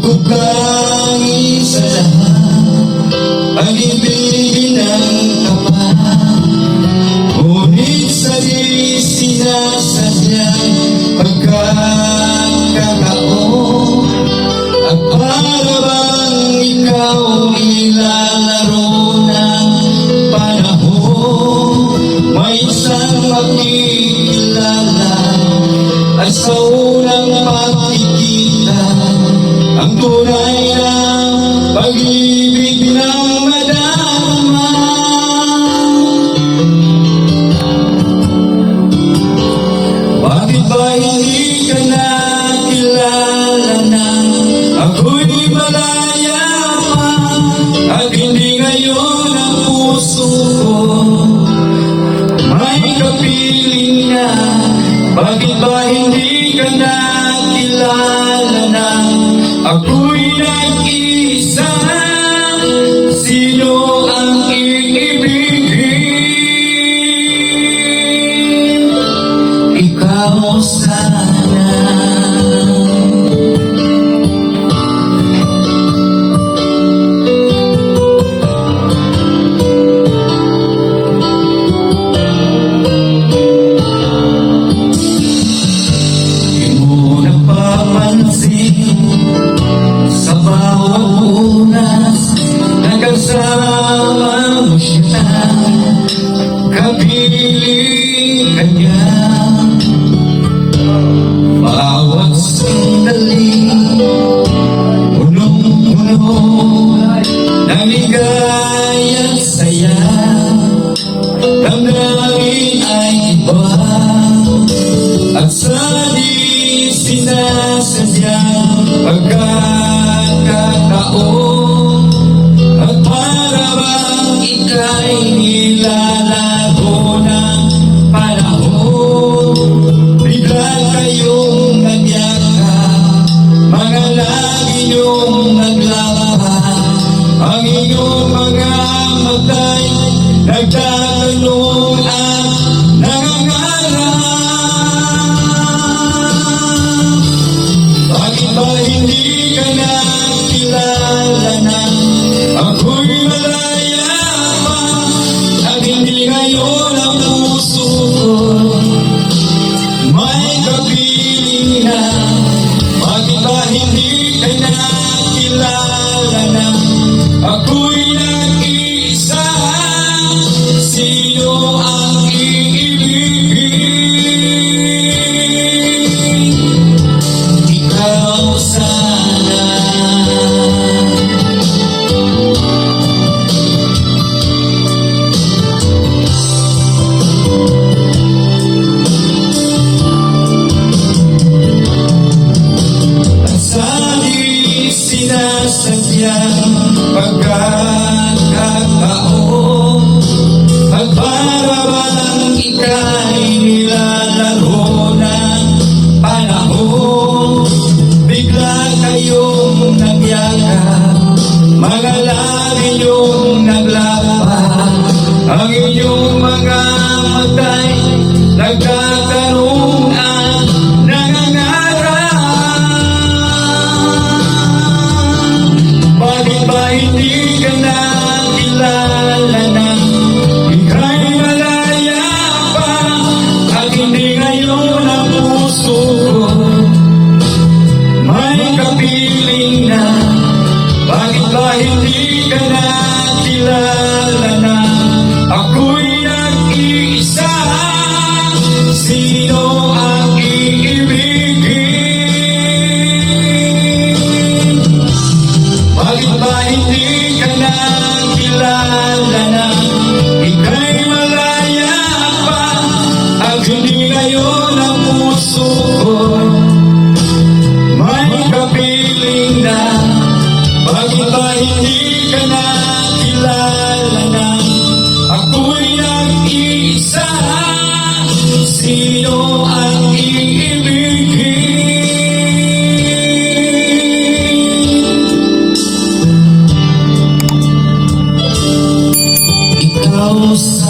Magkukangi sa lahat, pag-ibigin ang tapat, ngunit sa di sinasadyang pagkakataon, at para bang ikaw ilalaro ng panahon, may isang makikilala at sa unang pagkikita ang tunay na pag-ibig ng madama. Bakit ba hindi ka nakilala na ako'y malaya pa, at hindi ngayon ang puso ko may kapiling na? Bakit ba hindi ka nakilala na ako'y nag-iisa? Sino ang iibigin? Ikaw sana. Sa bawat oras, nagkasama mo siya, kapiling ka niya. Bawat sandali, punong-puno ng ligaya at saya, damdamin ay iba, at sa di sinasadyang pagkakataon, at para bang ika'y nilalago ng panahon, bigla kayong nagyakap, mga lagi niyong naglaban, ang inyong mga matay nagtatanong at nangangarap. Bakit ba hindi ka nakilala na ako'y malaya pa, at hindi ngayon ang puso ko may kapiling na? Bakit ba hindi ka nakilala na ako'y nag-iisa? Sino ang iibigin? Ikaw sana. At sa di sinasadyang pagkakataon, at para bang ika'y nilalaro ng panahon, bigla kayong nagyakap, mga labi niyong naglaban, ang inyong mga matay nagtatanong at nangangarap. Bakit ba hindi ka nakilala na ika'y malaya pa, at hindi ngayon ang puso ko may kapiling na? Bakit ba hindi ka nakilala na ako'y nag-iisa? Sino ang iibigin? Bakit ba hindi ka nakilala na ika'y malaya pa, at hindi ngayon ang puso ko may kapiling na? Bakit ba hindi ka nakilala na ako'y nag-iisa? Sino ang iibigin? Ikaw sa